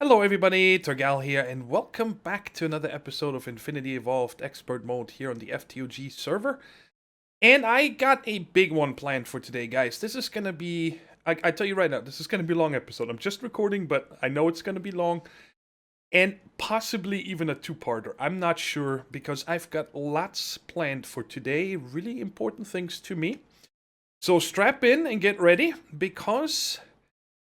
Hello everybody, Thorgal here, and welcome back to another episode of Infinity Evolved Expert Mode here on the ftog server. And I got a big one planned for today, guys. This is gonna be, I tell you right now, this is gonna be a long episode. I'm just recording, but I know it's gonna be long. And possibly even a two-parter. I'm not sure, because I've got lots planned for today. Really important things to me. So strap in and get ready, because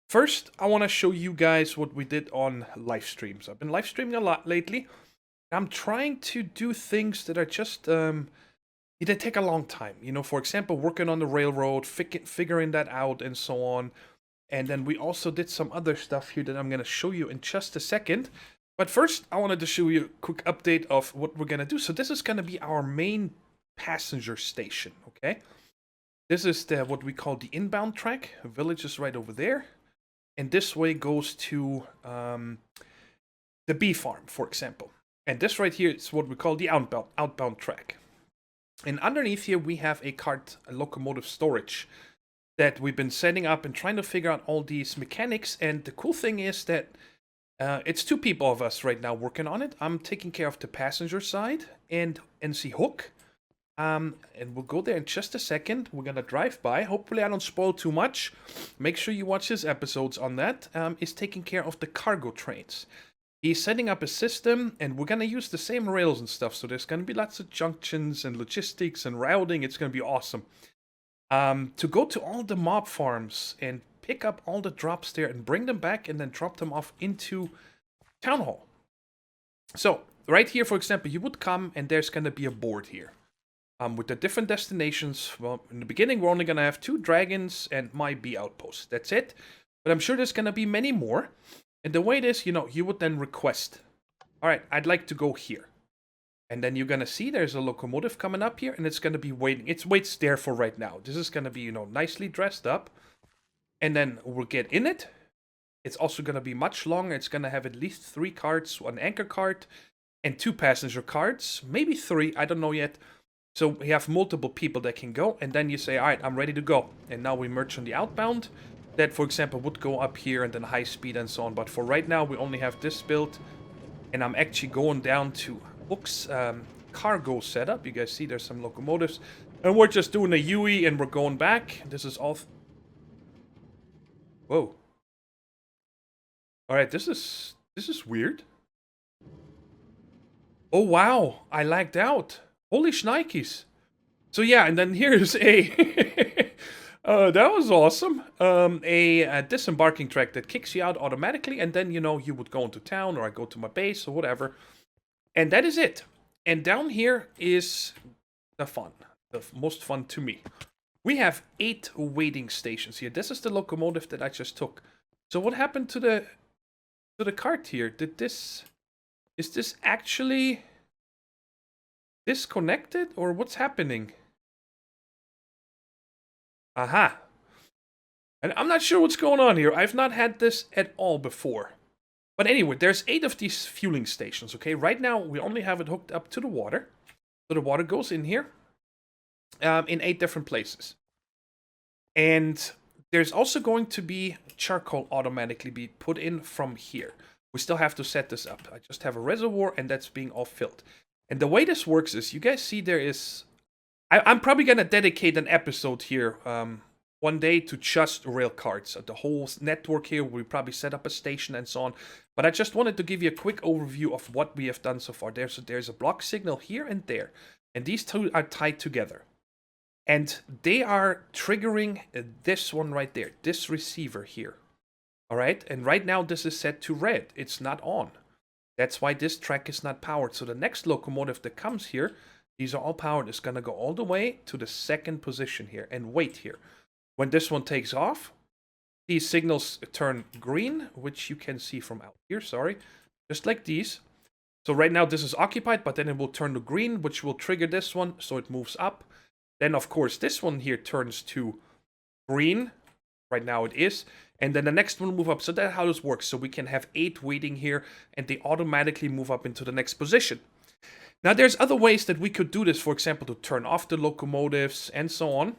first, I want to show you guys what we did on live streams. I've been live streaming a lot lately. I'm trying to do things that are just, they take a long time. You know, for example, working on the railroad, figuring that out and so on. And then we also did some other stuff here that I'm going to show you in just a second. But first, I wanted to show you a quick update of what we're going to do. So this is going to be our main passenger station, okay? This is what we call the inbound track. The village is right over there. And this way goes to the bee farm, for example. And this right here is what we call the outbound track. And underneath here we have a locomotive storage that we've been setting up and trying to figure out all these mechanics. And the cool thing is that it's two people of us right now working on it. I'm taking care of the passenger side and NC Hook. And we'll go there in just a second. We're gonna drive by. Hopefully I don't spoil too much. Make sure you watch his episodes on that. Is taking care of the cargo trains. He's setting up a system, and we're gonna use the same rails and stuff. So there's gonna be lots of junctions and logistics and routing. It's gonna be awesome. To go to all the mob farms and pick up all the drops there and bring them back and then drop them off into Town Hall. So right here, for example, you would come and there's gonna be a board here. With the different destinations. Well, in the beginning, we're only going to have 2 dragons and my bee outpost. That's it. But I'm sure there's going to be many more. And the way it is, you know, you would then request, all right, I'd like to go here. And then you're going to see there's a locomotive coming up here, and it's going to be waiting. It waits there for right now. This is going to be, you know, nicely dressed up. And then we'll get in it. It's also going to be much longer. It's going to have at least 3 carts, 1 anchor cart, and 2 passenger carts. Maybe 3, I don't know yet. So we have multiple people that can go, and then you say, all right, I'm ready to go. And now we merge on the outbound. That, for example, would go up here and then high speed and so on. But for right now, we only have this built. And I'm actually going down to Hook's cargo setup. You guys see there's some locomotives. And we're just doing a UE and we're going back. This is all... Whoa. All right, this is weird. Oh, wow. I lagged out. Holy shnikes. So yeah, and then here's a... that was awesome. A disembarking track that kicks you out automatically, and then, you know, you would go into town, or I go to my base, or whatever. And that is it. And down here is the fun. The most fun to me. We have 8 waiting stations here. This is the locomotive that I just took. So what happened to the cart here? Is this actually... disconnected, or what's happening? Aha. And I'm not sure what's going on here. I've not had this at all before. But anyway, there's 8 of these fueling stations, okay? Right now, we only have it hooked up to the water. So the water goes in here in 8 different places. And there's also going to be charcoal automatically be put in from here. We still have to set this up. I just have a reservoir, and that's being all filled. And the way this works is, you guys see there is... I'm probably going to dedicate an episode here one day to just rail carts. The whole network here, we probably set up a station and so on. But I just wanted to give you a quick overview of what we have done so far. There's a block signal here and there. And these 2 are tied together. And they are triggering this one right there. This receiver here. Alright? And right now this is set to red. It's not on. That's why this track is not powered. So the next locomotive that comes here, these are all powered, is going to go all the way to the 2nd position here and wait here. When this one takes off, these signals turn green, which you can see from out here, sorry. Just like these. So right now this is occupied, but then it will turn to green, which will trigger this one, so it moves up. Then, of course, this one here turns to green. Right now it is. And then the next one will move up. So that's how this works. So we can have 8 waiting here, and they automatically move up into the next position. Now, there's other ways that we could do this. For example, to turn off the locomotives and so on.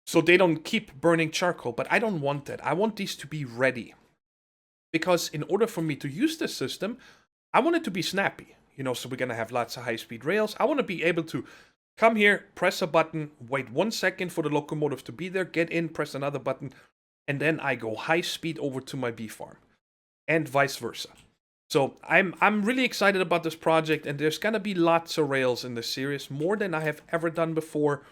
So they don't keep burning charcoal. But I don't want that. I want these to be ready. because in order for me to use this system, I want it to be snappy. You know, so we're going to have lots of high-speed rails. I want to be able to come here, press a button, wait 1 second for the locomotive to be there, get in, press another button, and then I go high speed over to my bee farm, and vice versa. So I'm really excited about this project, and there's gonna be lots of rails in this series, more than I have ever done before.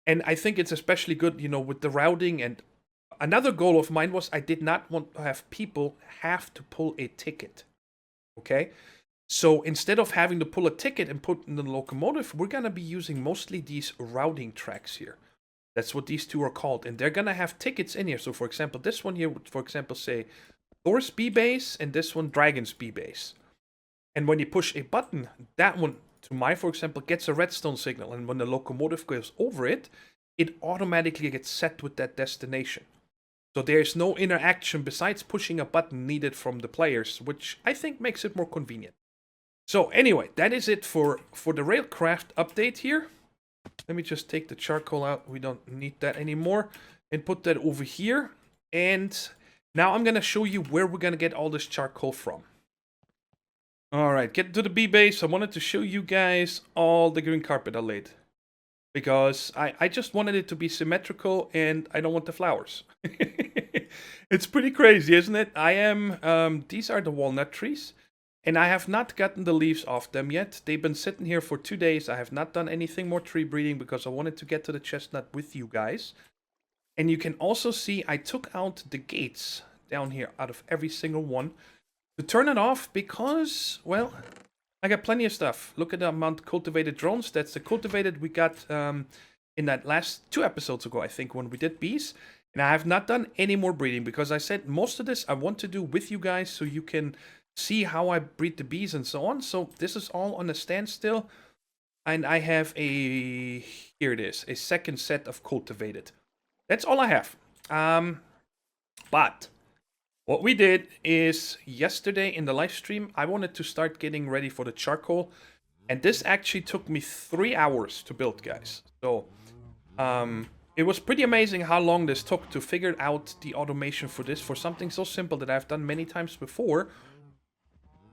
And I think it's especially good, you know, with the routing. And another goal of mine was I did not want to have people have to pull a ticket. Okay? So instead of having to pull a ticket and put in the locomotive, we're gonna be using mostly these routing tracks here. That's what these two are called. And they're gonna have tickets in here. So for example, this one here would, for example, say Thor's B base, and this one Dragon's B base. And when you push a button, that one, to my, for example, gets a redstone signal. And when the locomotive goes over it, it automatically gets set with that destination. So there's no interaction besides pushing a button needed from the players, which I think makes it more convenient. So anyway, that is it for the Railcraft update here. Let me just take the charcoal out. We don't need that anymore. And put that over here. And now I'm going to show you where we're going to get all this charcoal from. Alright, get to the bee base. I wanted to show you guys all the green carpet I laid. Because I just wanted it to be symmetrical, and I don't want the flowers. It's pretty crazy, isn't it? These are the walnut trees. And I have not gotten the leaves off them yet. They've been sitting here for 2 days. I have not done anything more tree breeding because I wanted to get to the chestnut with you guys. And you can also see I took out the gates down here out of every single one to turn it off because, well, I got plenty of stuff. Look at the amount of cultivated drones. That's the cultivated we got in that last 2 episodes ago, I think, when we did bees. And I have not done any more breeding because I said most of this I want to do with you guys so you can see how I breed the bees and so on. So this is all on a standstill. And I have here it is, a second set of cultivated. That's all I have. But what we did is yesterday in the live stream, I wanted to start getting ready for the charcoal. And this actually took me 3 hours to build, guys. So it was pretty amazing how long this took to figure out the automation for this, for something so simple that I've done many times before.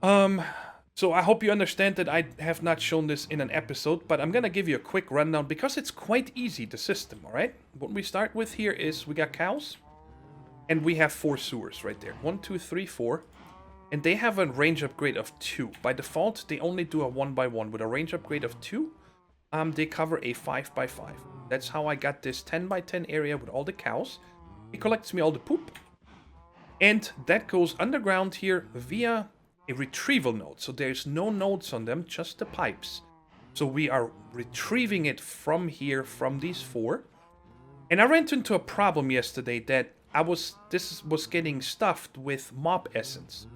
So I hope you understand that I have not shown this in an episode, but I'm gonna give you a quick rundown because it's quite easy, the system, alright? What we start with here is we got cows, and we have 4 sewers right there. 1, 2, 3, 4. And they have a range upgrade of 2. By default, they only do a 1x1. With a range upgrade of 2, they cover a 5x5. That's how I got this 10x10 area with all the cows. It collects me all the poop. And that goes underground here via a retrieval node. So there's no nodes on them, just the pipes. So we are retrieving it from here, from these 4. And I ran into a problem yesterday that this was getting stuffed with mob essence.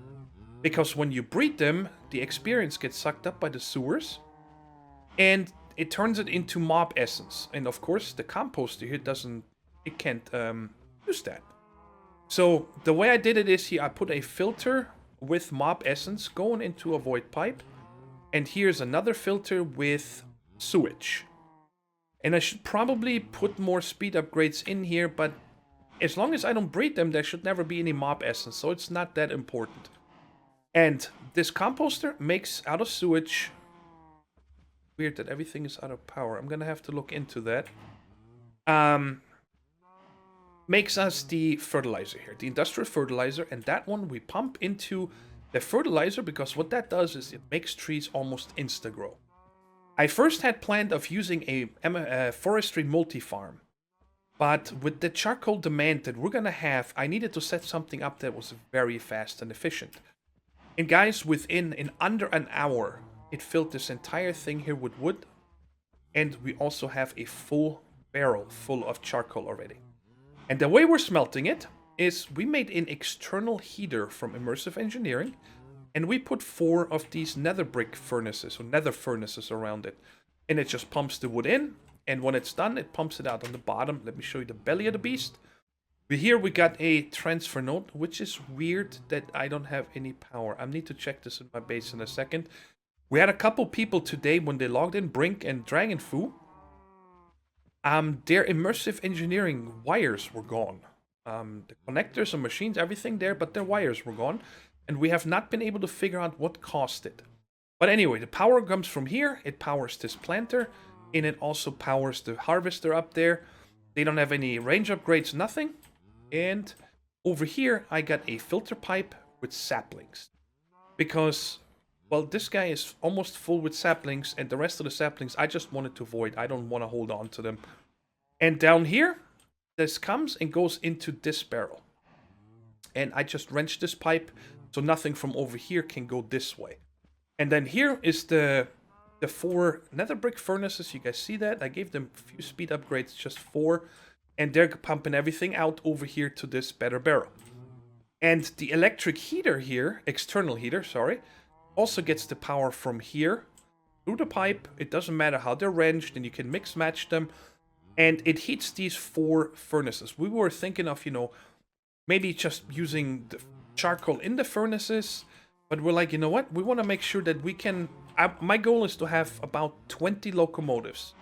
Because when you breed them, the experience gets sucked up by the sewers. And it turns it into mob essence. And of course, the composter here can't use that. So the way I did it is here, I put a filter with mob essence going into a void pipe. And here's another filter with sewage. And I should probably put more speed upgrades in here, but as long as I don't breed them, there should never be any mob essence, so it's not that important. And this composter makes out of sewage... Weird that everything is out of power. I'm gonna have to look into that. Makes us the fertilizer here, the industrial fertilizer, and that one we pump into the fertilizer because what that does is it makes trees almost insta-grow. I first had planned of using a forestry multi-farm, but with the charcoal demand that we're gonna have, I needed to set something up that was very fast and efficient. And guys, in under an hour, it filled this entire thing here with wood, and we also have a full barrel full of charcoal already. And the way we're smelting it is we made an external heater from Immersive Engineering, and we put 4 of these nether brick furnaces, or nether furnaces around it. And it just pumps the wood in, and when it's done, it pumps it out on the bottom. Let me show you the belly of the beast. Here we got a transfer node, which is weird that I don't have any power. I need to check this in my base in a second. We had a couple people today when they logged in, Brink and Dragonfu. Their Immersive Engineering wires were gone. the connectors and machines, everything there, but their wires were gone. And we have not been able to figure out what caused it. But anyway, the power comes from here. It powers this planter. And it also powers the harvester up there. They don't have any range upgrades, nothing. And over here, I got a filter pipe with saplings. Because, well, this guy is almost full with saplings. And the rest of the saplings, I just wanted to avoid. I don't want to hold on to them. And down here, this comes and goes into this barrel. And I just wrench this pipe so nothing from over here can go this way. And then here is the 4 nether brick furnaces. You guys see that? I gave them a few speed upgrades, just 4. And they're pumping everything out over here to this better barrel. And the electric heater here, external heater, sorry, also gets the power from here through the pipe. It doesn't matter how they're wrenched, and you can mix match them. And it heats these 4 furnaces. We were thinking of, you know, maybe just using the charcoal in the furnaces. But we're like, you know what? We want to make sure that we can... my goal is to have about 20 locomotives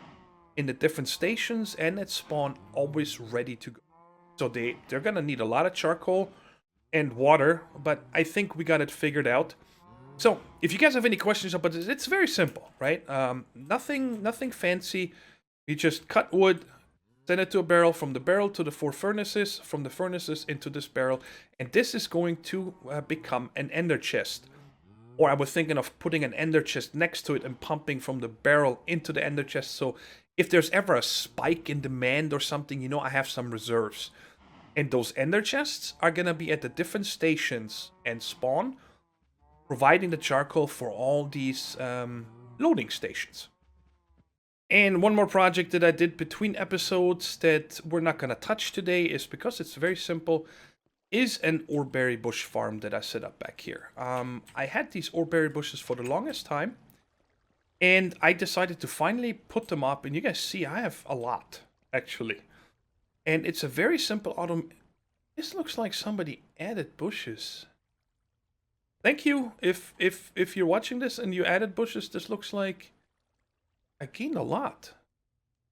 in the different stations and at spawn always ready to go. So they're going to need a lot of charcoal and water. But I think we got it figured out. So if you guys have any questions about this, it's very simple, right? Nothing fancy. You just cut wood, send it to a barrel, from the barrel to the 4 furnaces, from the furnaces into this barrel, and this is going to become an ender chest. Or I was thinking of putting an ender chest next to it and pumping from the barrel into the ender chest, so if there's ever a spike in demand or something, you know, I have some reserves. And those ender chests are going to be at the different stations and spawn, providing the charcoal for all these loading stations. And one more project that I did between episodes that we're not going to touch today is, because it's very simple, is an oreberry bush farm that I set up back here. I had these oreberry bushes for the longest time, and I decided to finally put them up, and you guys see I have a lot, actually. And it's a very simple autumn. This looks like somebody added bushes. Thank you. If you're watching this and you added bushes, this looks like... I gained a lot.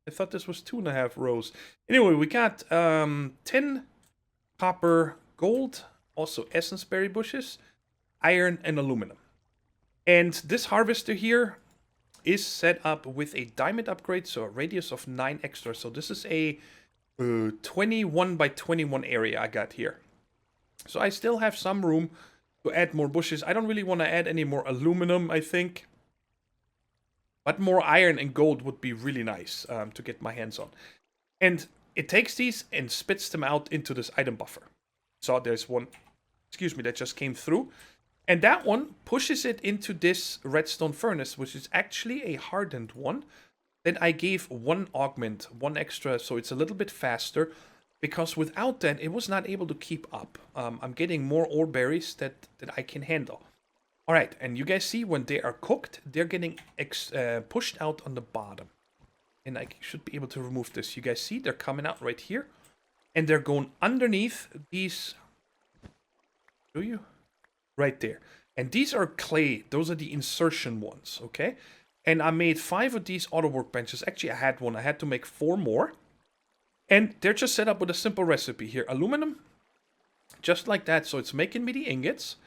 I thought this was 2.5 rows. Anyway, we got tin, copper, gold, also essence berry bushes, iron, and aluminum. And this harvester here is set up with a diamond upgrade, so a radius of 9 extra. So this is a 21 by 21 area I got here. So I still have some room to add more bushes. I don't really want to add any more aluminum, I think. But more iron and gold would be really nice to get my hands on. And it takes these and spits them out into this item buffer. So there's one, excuse me, that just came through. And that one pushes it into this redstone furnace, which is actually a hardened one. Then I gave 1 augment, 1 extra, so it's a little bit faster. Because without that, it was not able to keep up. I'm getting more ore berries that I can handle. Alright, and you guys see when they are cooked, they're getting pushed out on the bottom. And I should be able to remove this. You guys see, they're coming out right here. And they're going underneath these... Do you? Right there. And these are clay. Those are the insertion ones, okay? And I made 5 of these auto workbenches. Actually, I had one. I had to make 4 more. And they're just set up with a simple recipe here. Aluminum, just like that. So it's making me the ingots.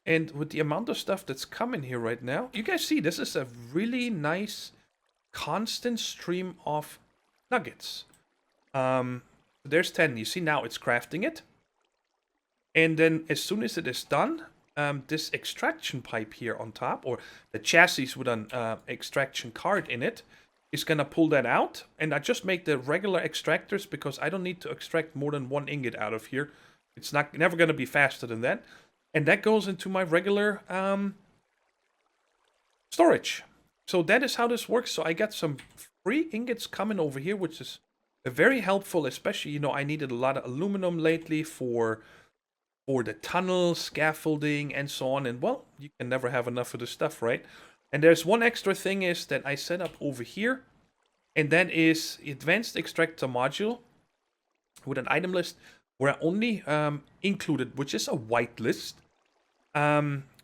And with the amount of stuff that's coming here right now, you guys see this is a really nice constant stream of nuggets. There's 10. You see now it's crafting it. And then as soon as it is done, this extraction pipe here on top, or the chassis with an extraction card in it, is going to pull that out. And I just make the regular extractors because I don't need to extract more than 1 ingot out of here. It's never going to be faster than that. And that goes into my regular storage. So that is how this works. So I got some free ingots coming over here, which is very helpful, especially, you know, I needed a lot of aluminum lately for the tunnel, scaffolding, and so on. And, well, you can never have enough of this stuff, right? And there's one extra thing is that I set up over here. And that is Advanced Extractor Module with an item list where I only included, which is a white list,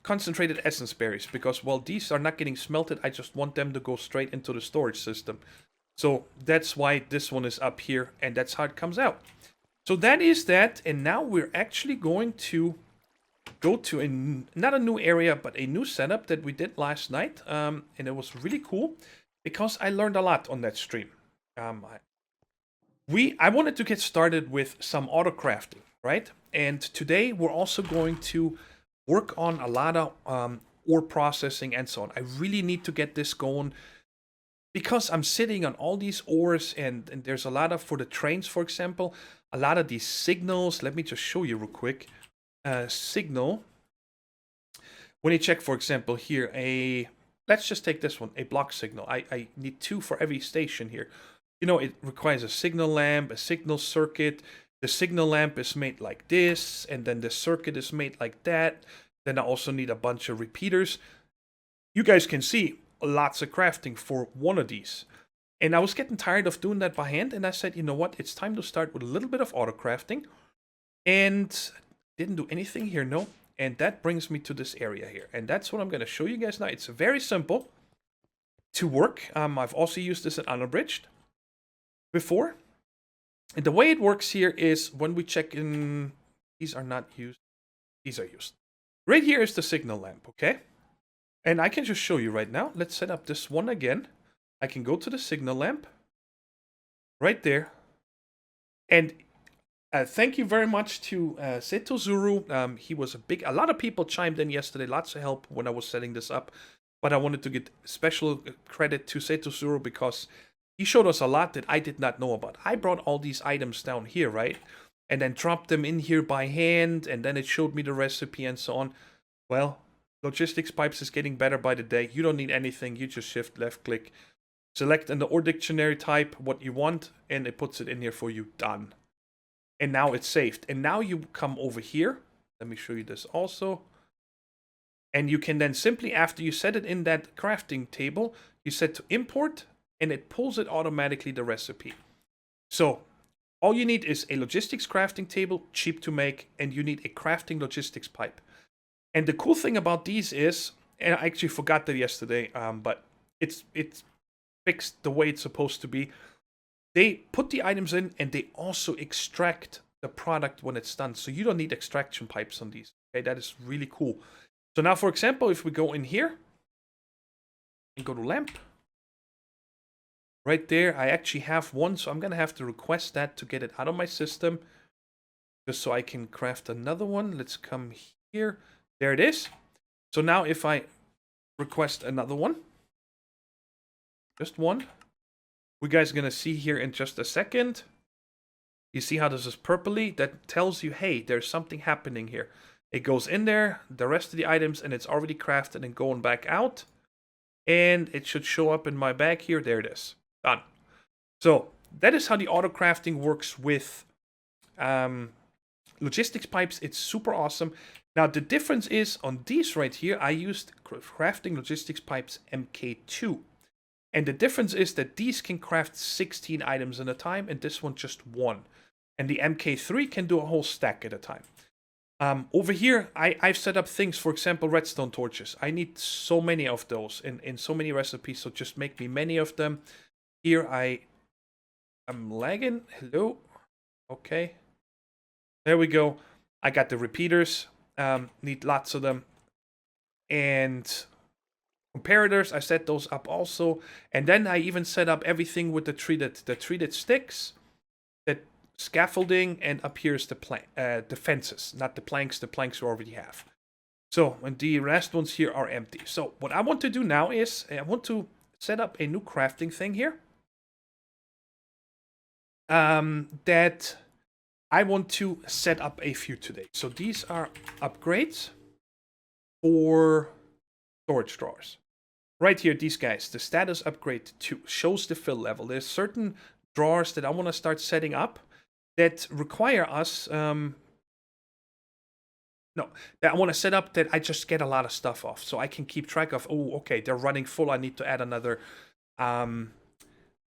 concentrated essence berries. Because, well, these are not getting smelted. I just want them to go straight into the storage system. So that's why this one is up here, and that's how it comes out. So that is that, and now we're actually going to go to not a new area, but a new setup that we did last night, and it was really cool because I learned a lot on that stream. I wanted to get started with some autocrafting, right? And today we're also going to work on a lot of ore processing and so on. I really need to get this going because I'm sitting on all these ores, and there's a lot of, for the trains, for example, a lot of these signals. Let me just show you real quick. Signal. When you check, for example, here, let's just take this one, a block signal. I need 2 for every station here. You know, it requires a signal lamp, a signal circuit. The signal lamp is made like this, and then the circuit is made like that. Then I also need a bunch of repeaters. You guys can see lots of crafting for one of these. And I was getting tired of doing that by hand, and I said, you know what, it's time to start with a little bit of auto crafting. And didn't do anything here, no. And that brings me to this area here. And that's what I'm going to show you guys now. It's very simple to work. I've also used this in Unabridged before. And the way it works here is when we check in, these are not used, these are used. Right here is the signal lamp, okay? And I can just show you right now. Let's set up this one again. I can go to the signal lamp right there. And thank you very much to Setozuru. He was a lot of people chimed in yesterday, lots of help when I was setting this up. But I wanted to get special credit to Setozuru because he showed us a lot that I did not know about. I brought all these items down here, right? And then dropped them in here by hand, and then it showed me the recipe and so on. Well, Logistics Pipes is getting better by the day. You don't need anything. You just shift left click, select in the OR dictionary type what you want, and it puts it in here for you. Done. And now it's saved. And now you come over here. Let me show you this also. And you can then simply, after you set it in that crafting table, you set to import, and it pulls it automatically, the recipe. So all you need is a logistics crafting table, cheap to make, and you need a crafting logistics pipe. And the cool thing about these is, and I actually forgot that yesterday, but it's fixed the way it's supposed to be. They put the items in, and they also extract the product when it's done. So you don't need extraction pipes on these. Okay, that is really cool. So now, for example, if we go in here and go to lamp, right there, I actually have one. So I'm going to have to request that to get it out of my system, just so I can craft another one. Let's come here. There it is. So now if I request another one, just one, you guys are going to see here in just a second. You see how this is purpley? That tells you, hey, there's something happening here. It goes in there, the rest of the items, and it's already crafted and going back out. And it should show up in my bag here. There it is. Done. So that is how the auto crafting works with logistics pipes. It's super awesome. Now the difference is on these right here, I used crafting logistics pipes MK2. And the difference is that these can craft 16 items at a time, and this one just 1. And the MK3 can do a whole stack at a time. Over here, I've set up things, for example, redstone torches. I need so many of those in so many recipes, so just make me many of them. Here I'm lagging. Hello. Okay. There we go. I got the repeaters. Need lots of them. And comparators, I set those up also. And then I even set up everything with the treated sticks, that scaffolding, and up here is the fences, not the planks. The planks we already have. So, and the last ones here are empty. So what I want to do now is I want to set up a new crafting thing here. That I want to set up a few today. So these are upgrades for storage drawers. Right here, these guys, the status upgrade 2 shows the fill level. There's certain drawers that I want to start setting up that require us, that I want to set up that I just get a lot of stuff off. So I can keep track of, oh, okay, they're running full. I need to add another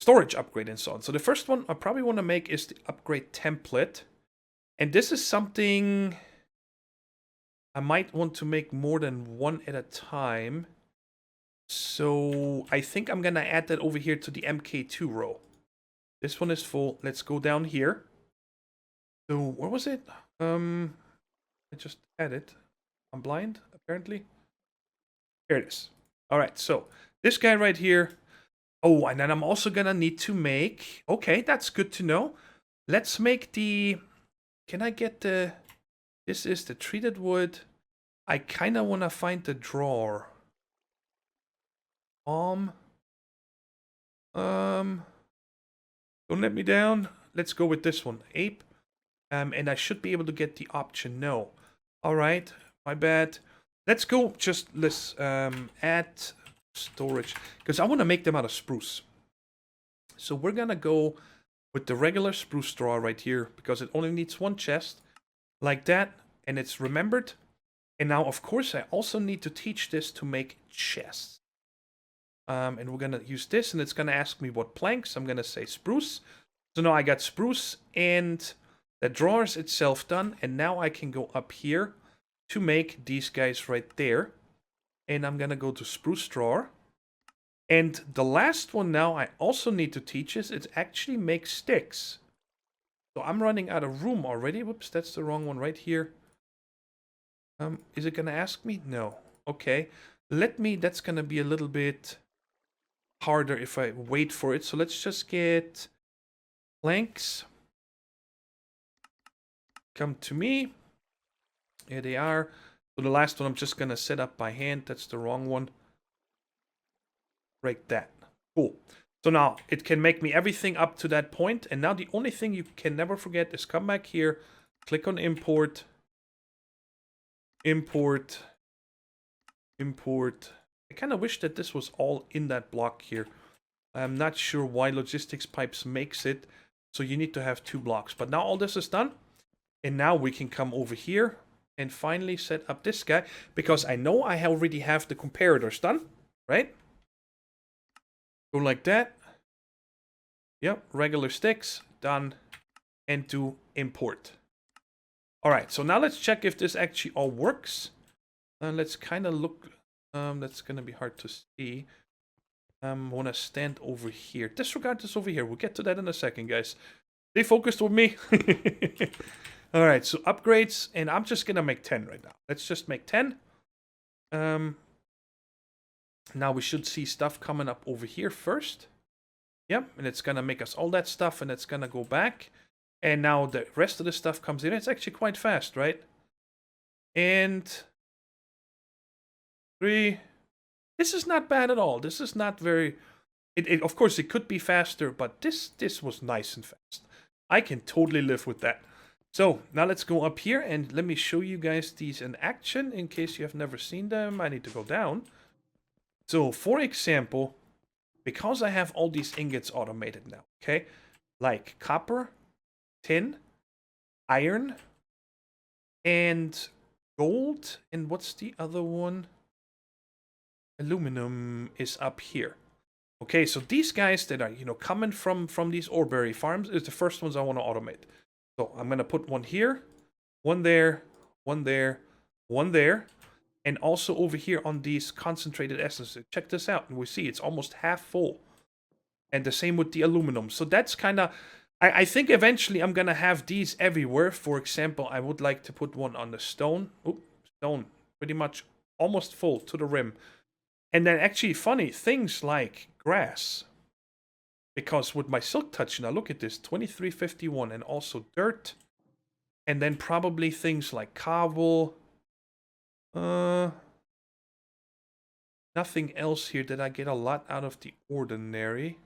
storage upgrade and so on. So the first one I probably want to make is the upgrade template. And this is something I might want to make more than one at a time. So I think I'm going to add that over here to the MK2 row. This one is full. Let's go down here So where was it? I just had it. I'm blind, apparently. Here it is. All right, so this guy right here. Oh, and then I'm also gonna need to make... Okay, that's good to know. Let's make the... Can I get the... This is the treated wood. I kind of want to find the drawer. Don't let me down. Let's go with this one. Ape. And I should be able to get the option no. All right, my bad. Let's go. Let's add storage, because I want to make them out of spruce. So we're gonna go with the regular spruce straw right here, because it only needs one chest, like that, and it's remembered. And now, of course, I also need to teach this to make chests. And we're gonna use this, and it's gonna ask me what planks. I'm gonna say spruce. So now I got spruce, and the drawers itself done, and now I can go up here to make these guys right there. And I'm gonna go to spruce drawer. And the last one now I also need to teach is it actually makes sticks. So I'm running out of room already. Whoops, that's the wrong one right here. Is it gonna ask me? No. Okay. That's gonna be a little bit harder if I wait for it. So let's just get planks. Come to me. Here they are. So the last one I'm just gonna set up by hand. That's the wrong one. Break that. Cool. So now it can make me everything up to that point. And now the only thing you can never forget is come back here, click on import, import, import. I kind of wish that this was all in that block here. I'm not sure why logistics pipes makes it so you need to have 2 blocks. But now all this is done. And now we can come over here and finally set up this guy, because I know I already have the comparators done, right? Go like that. Yep, regular sticks, done. And do import. Alright, so now let's check if this actually all works. Let's kind of look. That's going to be hard to see. I want to stand over here. Disregard this over here. We'll get to that in a second, guys. Stay focused with me. Alright, so upgrades. And I'm just going to make 10 right now. Let's just make 10. Now we should see stuff coming up over here first. Yep, and it's going to make us all that stuff, and it's going to go back. And now the rest of the stuff comes in. It's actually quite fast, right? And 3. This is not bad at all. This is not very... Of course, it could be faster, but this was nice and fast. I can totally live with that. So, now let's go up here, and let me show you guys these in action, in case you have never seen them. I need to go down. So, for example, because I have all these ingots automated now, okay? Like copper, tin, iron, and gold, and what's the other one? Aluminum is up here. Okay, so these guys that are, coming from these oreberry farms is the first ones I want to automate. So I'm going to put one here, one there, one there, one there, and also over here on these concentrated essences. Check this out, and we see it's almost half full. And the same with the aluminum. So that's kind of... I think eventually I'm going to have these everywhere. For example, I would like to put one on the stone. Oop, stone. Pretty much almost full to the rim. And then actually funny things like grass. Because with my silk touch, now look at this, 2351, and also dirt. And then probably things like cobble. Nothing else here that I get a lot out of the ordinary.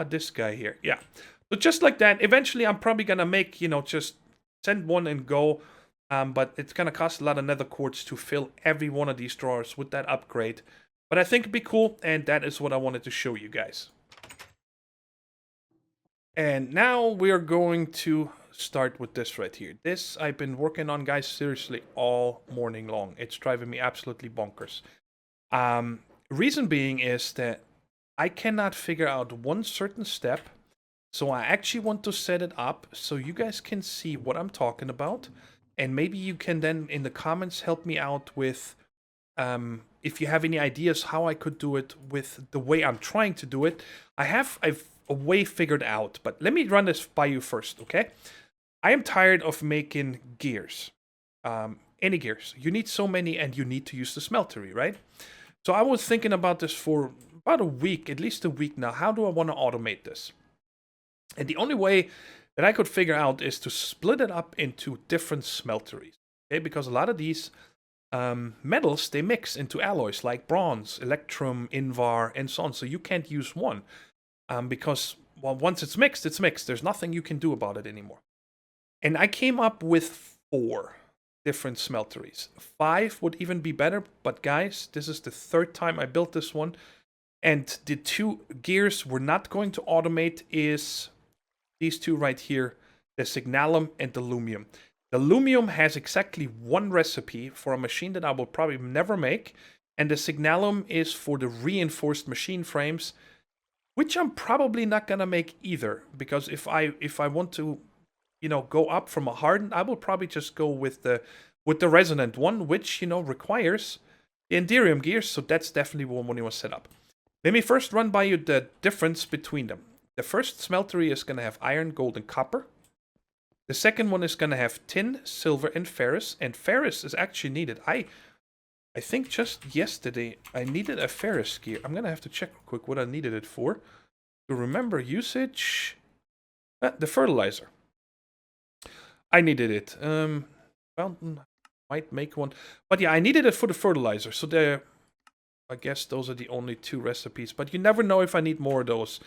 This guy here, yeah. So just like that, eventually I'm probably going to make, just send one and go. But it's going to cost a lot of nether quartz to fill every one of these drawers with that upgrade. But I think it'd be cool, and that is what I wanted to show you guys. And now we're going to start with this right here. This I've been working on, guys, seriously all morning long. It's driving me absolutely bonkers. Reason being is that I cannot figure out one certain step. So I actually want to set it up so you guys can see what I'm talking about. And maybe you can then in the comments help me out with if you have any ideas how I could do it with the way I'm trying to do it. I've a way figured out, but let me run this by you first, okay? I am tired of making gears. Any gears. You need so many and you need to use the smeltery, right? So I was thinking about this for about a week, at least a week now. How do I want to automate this? And the only way that I could figure out is to split it up into different smelteries. Okay, because a lot of these metals, they mix into alloys like bronze, electrum, invar, and so on. So you can't use one because, well, once it's mixed, it's mixed. There's nothing you can do about it anymore. And I came up with 4 different smelteries. 5 would even be better, but guys, this is the 3rd time I built this one. And the 2 gears we're not going to automate is these 2 right here, the signalum and the lumium. The lumium has exactly 1 recipe for a machine that I will probably never make, and the signalum is for the reinforced machine frames, which I'm probably not gonna make either, because if I want to, you know, go up from a hardened, I will probably just go with the resonant one, which, you know, requires the Enderium gears, so that's definitely one you want to set up. Let me first run by you the difference between them. The first smeltery is gonna have iron, gold, and copper. The second one is going to have tin, silver, and ferrous is actually needed. I think just yesterday I needed a ferrous gear. I'm going to have to check real quick what I needed it for. To remember usage, the fertilizer. I needed it. Fountain, might make one. But yeah, I needed it for the fertilizer. So I guess those are the only 2 recipes. But you never know if I need more of those.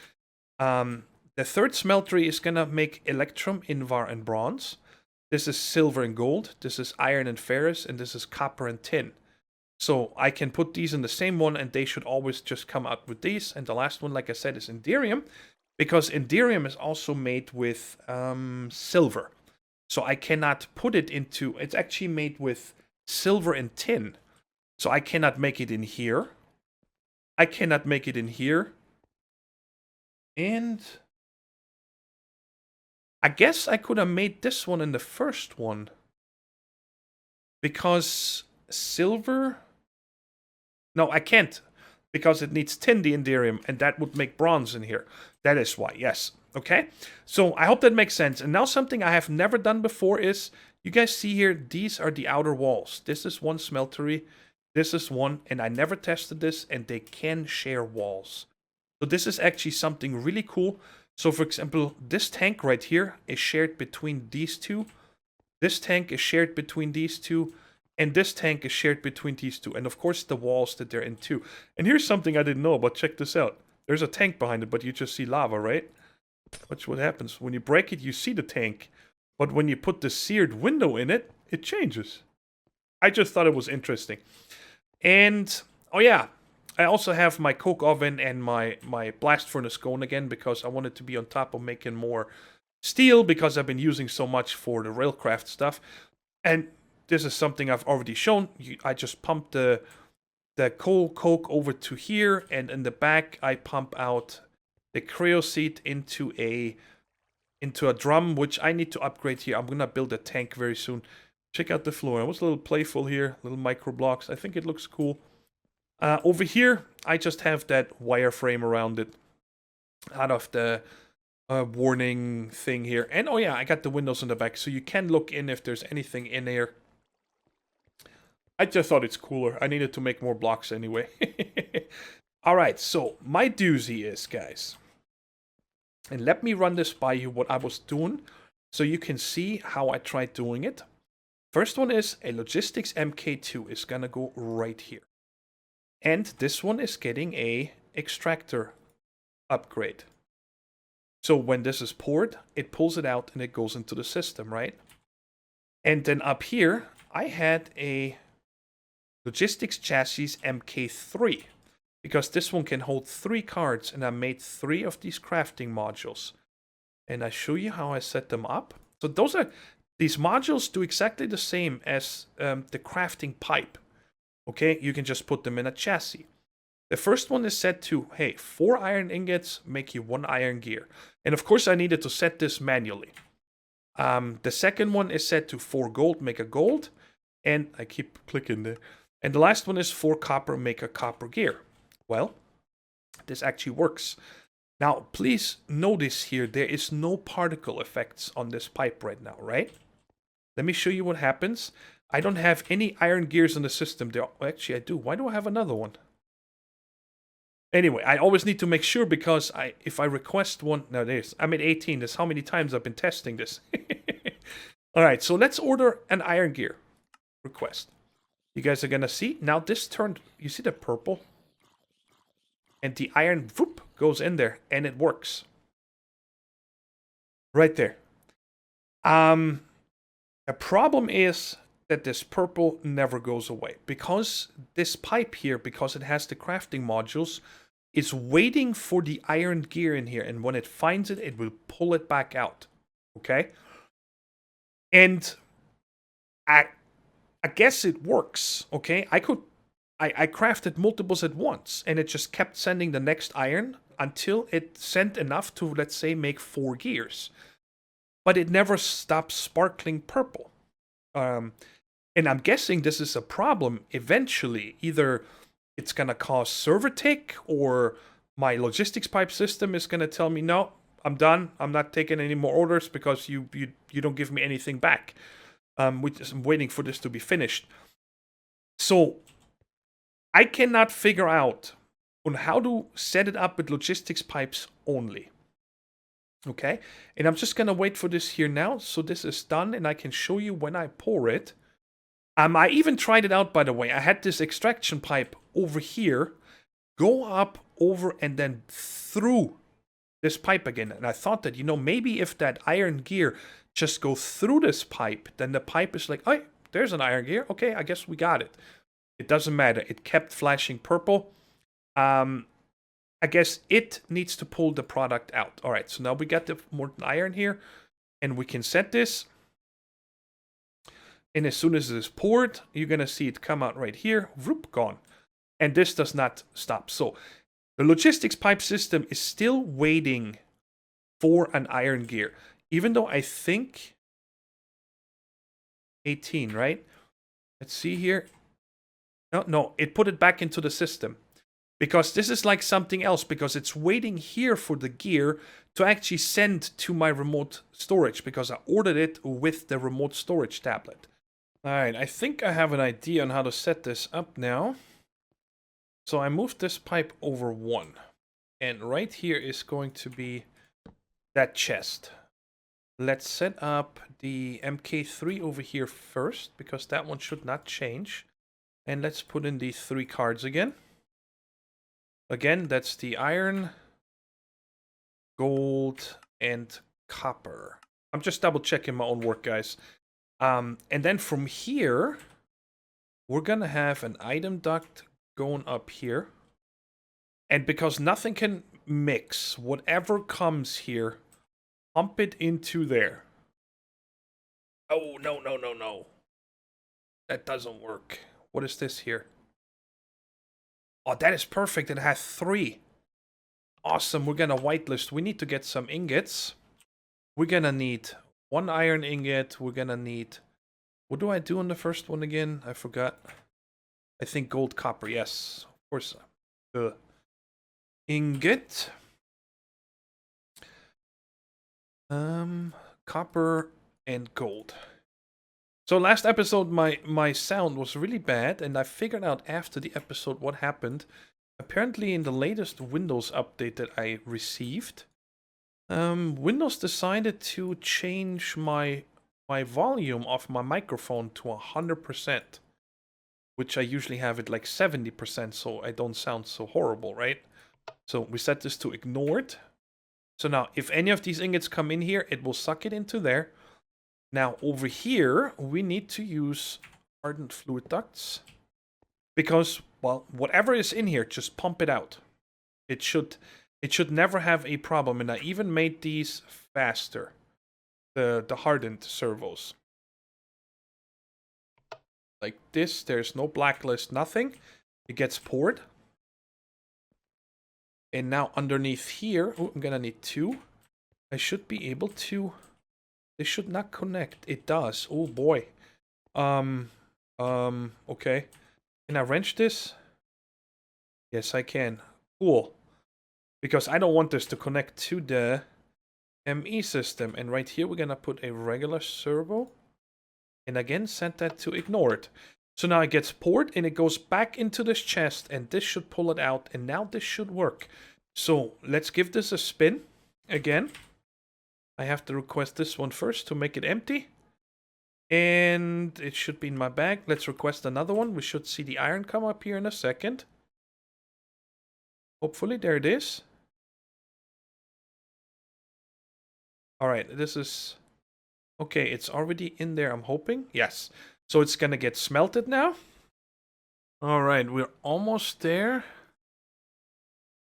The 3rd smeltery is going to make electrum, invar, and bronze. This is silver and gold. This is iron and ferrous. And this is copper and tin. So I can put these in the same one, and they should always just come out with these. And the last one, like I said, is Enderium, because Enderium is also made with silver. So I cannot put it into... It's actually made with silver and tin. So I cannot make it in here. I cannot make it in here. And... I guess I could have made this one in the first one. Because silver... No, I can't. Because it needs tin, the Enderium, and that would make bronze in here. That is why, yes. Okay? So I hope that makes sense. And now something I have never done before is... You guys see here, these are the outer walls. This is one smeltery. This is one, and I never tested this, and they can share walls. So this is actually something really cool. So, for example, this tank right here is shared between these 2. This tank is shared between these 2. And this tank is shared between these 2. And, of course, the walls that they're in, too. And here's something I didn't know about. Check this out. There's a tank behind it, but you just see lava, right? Watch what happens. When you break it, you see the tank. But when you put the seared window in it, it changes. I just thought it was interesting. And, oh yeah. I also have my coke oven and my blast furnace going again because I wanted to be on top of making more steel because I've been using so much for the railcraft stuff. And this is something I've already shown. I just pumped the coke over to here, and in the back I pump out the cryoseed into a drum, which I need to upgrade here. I'm gonna build a tank very soon. Check out the floor. I was a little playful here, little micro blocks. I think it looks cool. Over here, I just have that wireframe around it out of the warning thing here. And oh yeah, I got the windows in the back, so you can look in if there's anything in here. I just thought it's cooler. I needed to make more blocks anyway. Alright, so my doozy is, guys. And let me run this by you, what I was doing, so you can see how I tried doing it. First one is a Logistics MK2 is gonna go right here. And this one is getting a extractor upgrade. So when this is poured, it pulls it out and it goes into the system, right? And then up here, I had a Logistics Chassis MK3. Because this one can hold 3 cards, and I made 3 of these crafting modules. And I show you how I set them up. So these modules do exactly the same as the crafting pipe. Okay, you can just put them in a chassis. The first one is set to, hey, 4 iron ingots make you 1 iron gear. And of course I needed to set this manually. The second one is set to 4 gold, make a gold. And I keep clicking there. And the last one is 4 copper, make a copper gear. Well, this actually works. Now, please notice here, there is no particle effects on this pipe right now, right? Let me show you what happens. I don't have any iron gears in the system. There, actually, I do. Why do I have another one? Anyway, I always need to make sure because if I request one... No, there's... I'm at 18. That's how many times I've been testing this. Alright, so let's order an iron gear request. You guys are gonna see. Now this turned... You see the purple? And the iron whoop, goes in there. And it works. Right there. The problem is that this purple never goes away. Because this pipe here, because it has the crafting modules, is waiting for the iron gear in here. And when it finds it, it will pull it back out. Okay? And I guess it works. Okay? I crafted multiples at once. And it just kept sending the next iron until it sent enough to, let's say, make 4 gears. But it never stops sparkling purple. And I'm guessing this is a problem eventually. Either it's going to cause server tick, or my logistics pipe system is going to tell me, no, I'm done. I'm not taking any more orders because you don't give me anything back. I'm waiting for this to be finished. So I cannot figure out on how to set it up with logistics pipes only. Okay, and I'm just gonna wait for this here now. So this is done, and I can show you when I pour it. I even tried it out, by the way. I had this extraction pipe over here, go up, over, and then through this pipe again. And I thought that, you know, maybe if that iron gear just go through this pipe, then the pipe is like, oh, there's an iron gear. Okay, I guess we got it. It doesn't matter. It kept flashing purple. I guess it needs to pull the product out. All right, so now we got the molten iron here, and we can set this. And as soon as it is poured, you're going to see it come out right here. Whoop, gone. And this does not stop. So the logistics pipe system is still waiting for an iron gear. Even though I think 18, right? Let's see here. No, it put it back into the system. Because this is like something else, because it's waiting here for the gear to actually send to my remote storage, because I ordered it with the remote storage tablet. Alright, I think I have an idea on how to set this up now. So I moved this pipe over 1. And right here is going to be that chest. Let's set up the MK3 over here first, because that one should not change. And let's put in these 3 cards again. Again, that's the iron, gold, and copper. I'm just double checking my own work, guys. And then from here, we're gonna have an item duct going up here. And because nothing can mix, whatever comes here, pump it into there. Oh, no. That doesn't work. What is this here? Oh, that is perfect. It has 3. Awesome. We're going to whitelist. We need to get some ingots. We're going to need 1 iron ingot. We're going to need... What do I do on the first one again? I forgot. I think gold, copper. Yes, of course. The ingot. Copper and gold. So last episode, my sound was really bad, and I figured out after the episode what happened. Apparently in the latest Windows update that I received, Windows decided to change my volume of my microphone to 100%, which I usually have it like 70%, so I don't sound so horrible, right? So we set this to ignored. So now, if any of these ingots come in here, it will suck it into there. Now, over here, we need to use hardened fluid ducts. Because, well, whatever is in here, just pump it out. It should never have a problem. And I even made these faster. The hardened servos. Like this, there's no blacklist, nothing. It gets poured. And now underneath here, oh, I'm gonna need 2. I should be able to... This should not connect. It does. Oh boy. Okay. Can I wrench this? Yes, I can. Cool. because I don't want this to connect to the ME system. And right here, we're going to put a regular servo. And again, set that to ignored. So now it gets poured and it goes back into this chest, and this should pull it out, and now this should work. So let's give this a spin again. I have to request this one first to make it empty. And it should be in my bag. Let's request another one. We should see the iron come up here in a second. Hopefully, there it is. Alright, this is... Okay, it's already in there, I'm hoping. Yes. So it's gonna get smelted now. Alright, we're almost there.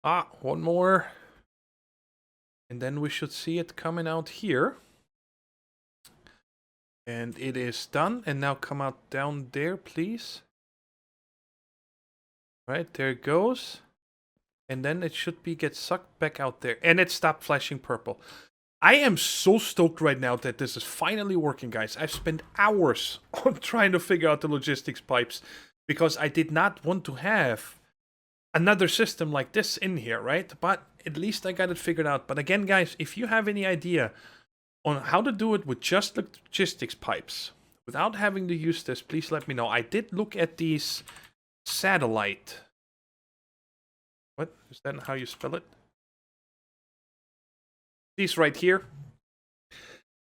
Ah, one more. And then we should see it coming out here. And it is done. And now come out down there, please. Right, there it goes. And then it should get sucked back out there. And it stopped flashing purple. I am so stoked right now that this is finally working, guys. I've spent hours on trying to figure out the logistics pipes, because I did not want to have another system like this in here, right? But at least I got it figured out. But again, guys, if you have any idea on how to do it with just logistics pipes without having to use this, please let me know. I did look at these satellite. What? Is that how you spell it? These right here.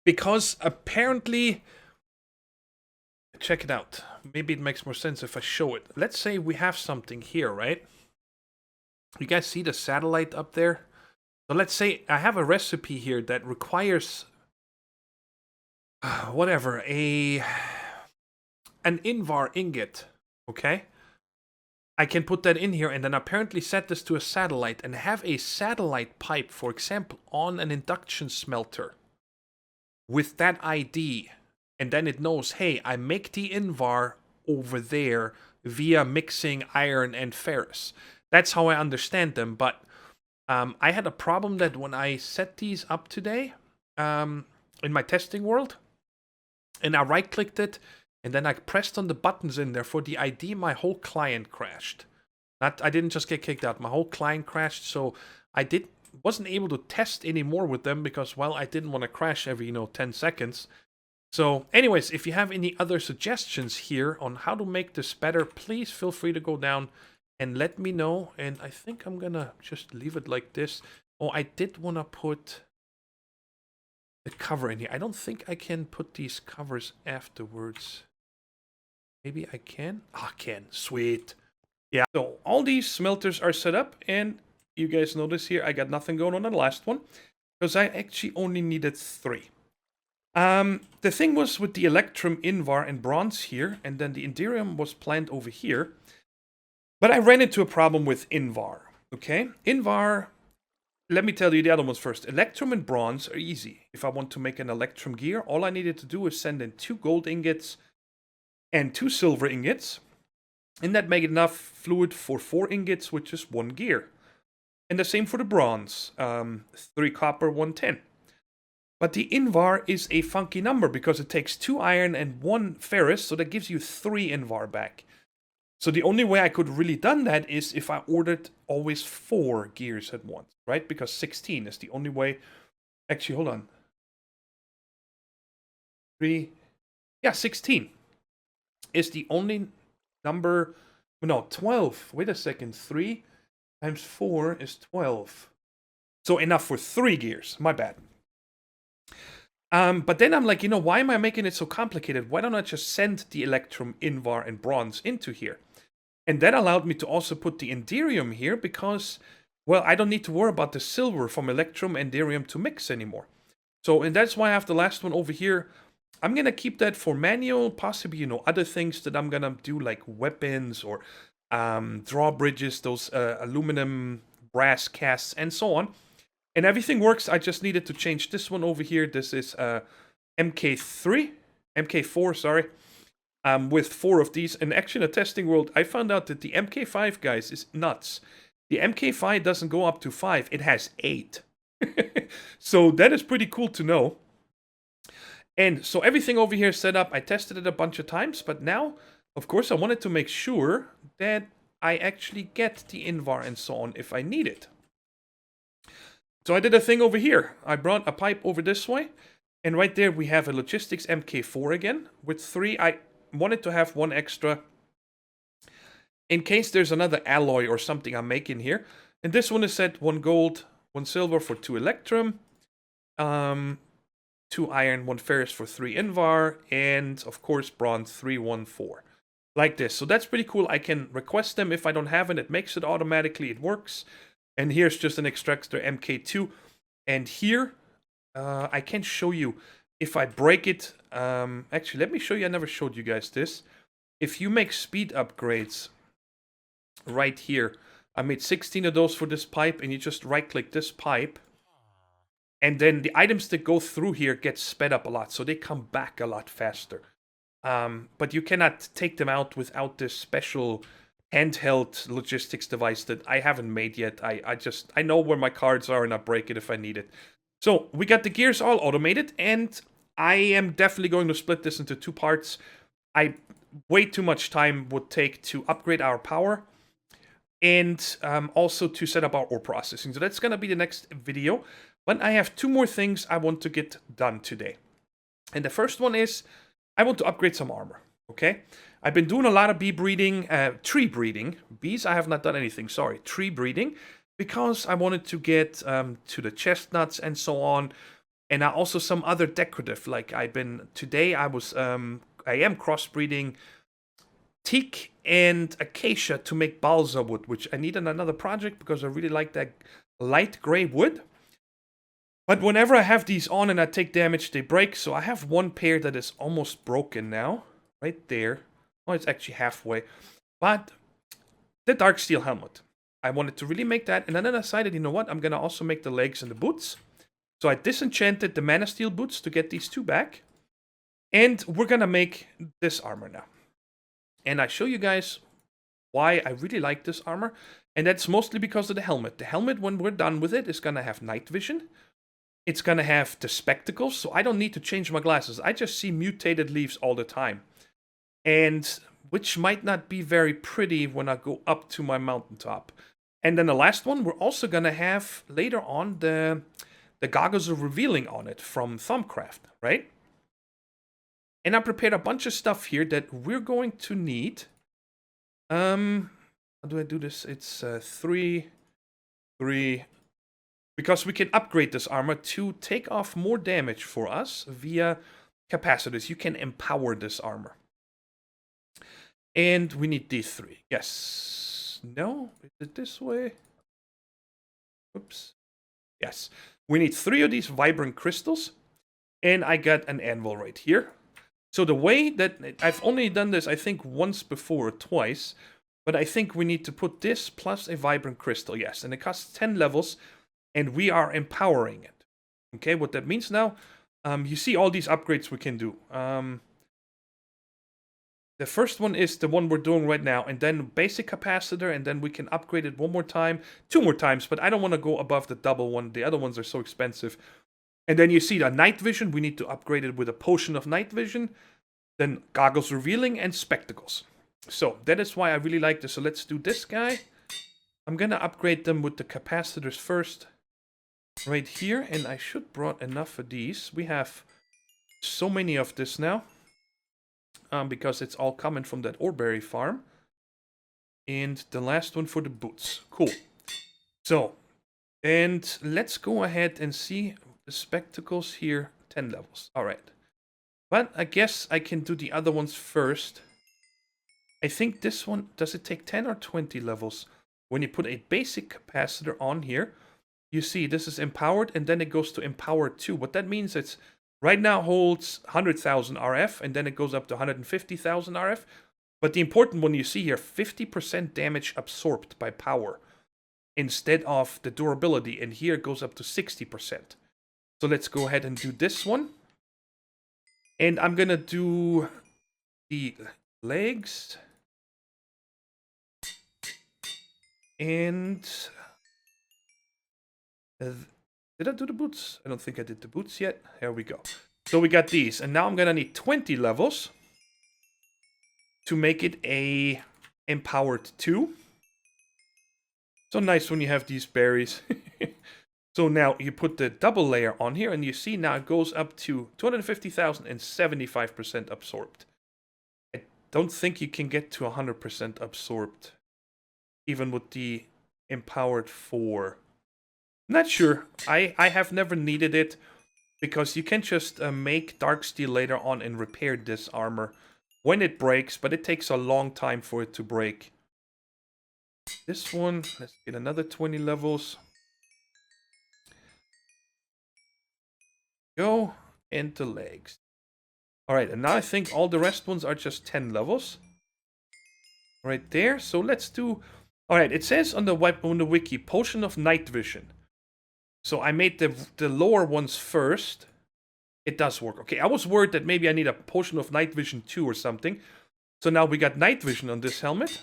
Because apparently... Check it out. Maybe it makes more sense if I show it. Let's say we have something here, right? You guys see the satellite up there? So let's say I have a recipe here that requires... whatever, an Invar ingot, okay? I can put that in here and then apparently set this to a satellite and have a satellite pipe, for example, on an induction smelter with that ID. And then it knows, hey, I make the Invar over there via mixing iron and ferrous. That's how I understand them. But I had a problem that when I set these up today in my testing world, and I right-clicked it, and then I pressed on the buttons in there for the ID, my whole client crashed. I didn't just get kicked out, my whole client crashed, so I wasn't able to test anymore with them because, well, I didn't want to crash every, 10 seconds. So, anyways, if you have any other suggestions here on how to make this better, please feel free to go down and let me know. And I think I'm gonna just leave it like this. Oh, I did want to put the cover in here. I don't think I can put these covers afterwards. Maybe I can? I can. Sweet. Yeah. So all these smelters are set up, and you guys notice here I got nothing going on the last one because I actually only needed 3. The thing was with the Electrum, Invar, and Bronze here, and then the Inderium was planned over here. But I ran into a problem with Invar. Okay? Invar... Let me tell you the other ones first. Electrum and Bronze are easy. If I want to make an Electrum gear, all I needed to do is send in 2 gold ingots and 2 silver ingots. And that made enough fluid for 4 ingots, which is 1 gear. And the same for the Bronze. 3 copper, 1 tin. But the Invar is a funky number because it takes 2 iron and 1 ferrous, so that gives you 3 Invar back. So the only way I could really done that is if I ordered always 4 gears at once, right? Because 16 is the only way. Actually, hold on. 3. Yeah, 16 is the only number. No, 12. Wait a second. 3 times 4 is 12. So enough for 3 gears. My bad. But then I'm like, why am I making it so complicated? Why don't I just send the Electrum, Invar, and Bronze into here? And that allowed me to also put the Inderium here because, well, I don't need to worry about the silver from Electrum and Inderium to mix anymore. So, and that's why I have the last one over here. I'm going to keep that for manual, possibly, other things that I'm going to do like weapons or drawbridges, those aluminum brass casts and so on. And everything works. I just needed to change this one over here. This is MK4, sorry. With 4 of these. And actually in the testing world, I found out that the MK5, guys, is nuts. The MK5 doesn't go up to 5. It has 8. So that is pretty cool to know. And so everything over here is set up. I tested it a bunch of times. But now, of course, I wanted to make sure that I actually get the Invar and so on if I need it. So I did a thing over here. I brought a pipe over this way. And right there we have a Logistics MK4 again. With 3, I wanted to have 1 extra. In case there's another alloy or something I'm making here. And this one is set 1 gold, 1 silver for 2 electrum. 2 iron, 1 ferrous for 3 invar. And of course bronze 314. Like this. So that's pretty cool. I can request them if I don't have it. It makes it automatically. It works. And here's just an extractor MK2. And here, I can show you if I break it. Actually, let me show you. I never showed you guys this. If you make speed upgrades right here, I made 16 of those for this pipe. And you just right-click this pipe. And then the items that go through here get sped up a lot. So they come back a lot faster. But you cannot take them out without this special handheld logistics device that I haven't made yet. I know where my cards are and I break it if I need it. So we got the gears all automated, and I am definitely going to split this into 2 parts. Way too much time would take to upgrade our power and also to set up our ore processing. So that's going to be the next video. But I have 2 more things I want to get done today. And the first one is I want to upgrade some armor, okay? I've been doing a lot of tree breeding. Bees, I have not done anything, sorry. Tree breeding, because I wanted to get to the chestnuts and so on. And also some other decorative, like I am crossbreeding teak and acacia to make balsa wood, which I need in another project because I really like that light gray wood. But whenever I have these on and I take damage, they break. So I have 1 pair that is almost broken now. Right there. Oh, it's actually halfway. But the dark steel helmet. I wanted to really make that. And then I decided, you know what? I'm going to also make the legs and the boots. So I disenchanted the mana steel boots to get these 2 back. And we're going to make this armor now. And I show you guys why I really like this armor. And that's mostly because of the helmet. The helmet, when we're done with it, is going to have night vision. It's going to have the spectacles, so I don't need to change my glasses. I just see mutated leaves all the time. And which might not be very pretty when I go up to my mountaintop. And then the last one, we're also going to have later on the goggles of revealing on it from Thumbcraft, right? And I prepared a bunch of stuff here that we're going to need. How do I do this? It's 3. Because we can upgrade this armor to take off more damage for us via capacitors. You can empower this armor. And we need these 3. Yes. No? Is it this way? Oops. Yes. We need 3 of these vibrant crystals. And I got an anvil right here. So the way that... I've only done this, I think, once before or twice. But I think we need to put this plus a vibrant crystal. Yes. And it costs 10 levels. And we are empowering it. Okay, what that means now, you see all these upgrades we can do. The first one is the one we're doing right now, and then basic capacitor, and then we can upgrade it 1 more time, 2 more times, but I don't want to go above the double one. The other ones are so expensive. And then you see the night vision. We need to upgrade it with a potion of night vision. Then goggles revealing and spectacles. So that is why I really like this. So let's do this guy. I'm going to upgrade them with the capacitors first. Right here, and I should brought enough of these. We have so many of this now. Because it's all coming from that oreberry farm. And the last one for the boots. Cool. So, and let's go ahead and see the spectacles here. 10 levels. Alright. But I guess I can do the other ones first. I think this one, does it take 10 or 20 levels? When you put a basic capacitor on here, you see this is empowered, and then it goes to empower 2. What that means, it's right now holds 100,000 RF, and then it goes up to 150,000 RF. But the important one you see here, 50% damage absorbed by power instead of the durability. And here it goes up to 60%. So let's go ahead and do this one. And I'm going to do the legs. And... did I do the boots? I don't think I did the boots yet. Here we go. So we got these. And now I'm going to need 20 levels to make it a empowered 2. So nice when you have these berries. So now you put the double layer on here, and you see now it goes up to 250,000 and 75% absorbed. I don't think you can get to 100% absorbed, even with the empowered 4. Not sure. I have never needed it, because you can just make dark steel later on and repair this armor when it breaks, but it takes a long time for it to break. This one, let's get another 20 levels. Go into legs. Alright, and now I think all the rest ones are just 10 levels. Right there. So let's do... Alright, it says on the wiki, Potion of Night Vision. So I made the lower ones first. It does work. Okay, I was worried that maybe I need a Potion of Night Vision 2 or something. So now we got Night Vision on this helmet.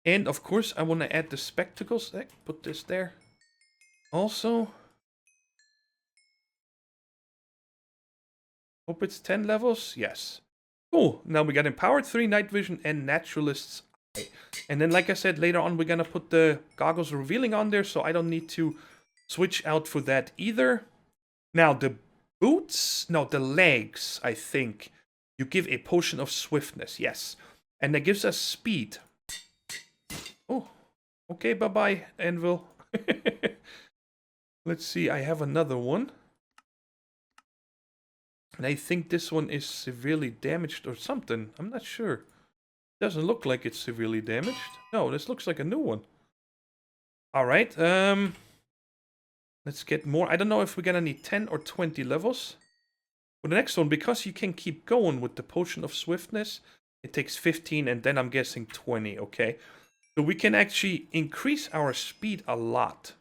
And of course, I want to add the spectacles. Put this there. Also... Hope it's 10 levels. Yes. Cool. Now we got Empowered 3, Night Vision, and Naturalist's Eye. And then, like I said, later on we're going to put the Goggles Revealing on there, so I don't need to switch out for that either. Now, the boots... No, the legs, I think. You give a Potion of Swiftness. Yes. And that gives us speed. Oh. Okay, bye-bye, Anvil. Let's see. I have another one. And I think this one is severely damaged or something. I'm not sure. Doesn't look like it's severely damaged. No, this looks like a new one. Alright, let's get more. I don't know if we're gonna need 10 or 20 levels. For the next one, because you can keep going with the Potion of Swiftness, it takes 15 and then I'm guessing 20, okay? So we can actually increase our speed a lot.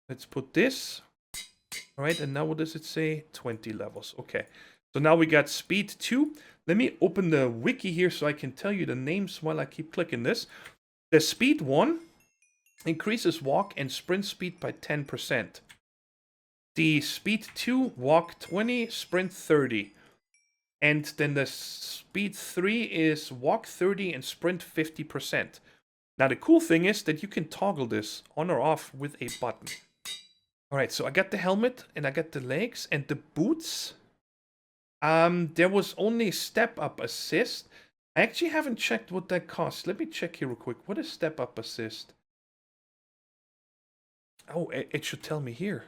Let's put this... Alright, and now what does it say? 20 levels. Okay. So now we got speed 2. Let me open the wiki here so I can tell you the names while I keep clicking this. The speed 1 increases walk and sprint speed by 10%. The speed 2, walk 20, sprint 30. And then the speed 3 is walk 30 and sprint 50%. Now the cool thing is that you can toggle this on or off with a button. Alright, so I got the helmet, and I got the legs, and the boots. There was only step-up assist. I actually haven't checked what that costs. Let me check here real quick. What is step-up assist? Oh, it should tell me here.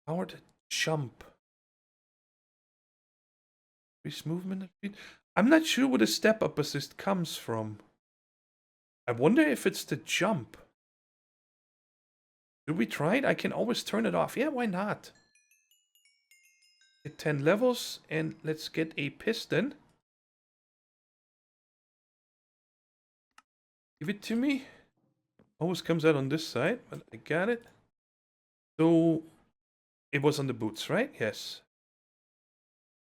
Powered jump. Increase movement and speed. I'm not sure where the step-up assist comes from. I wonder if it's the jump. Should we try it? I can always turn it off. Yeah, why not? Get 10 levels, and let's get a piston. Give it to me. Always comes out on this side, but I got it. So, it was on the boots, right? Yes.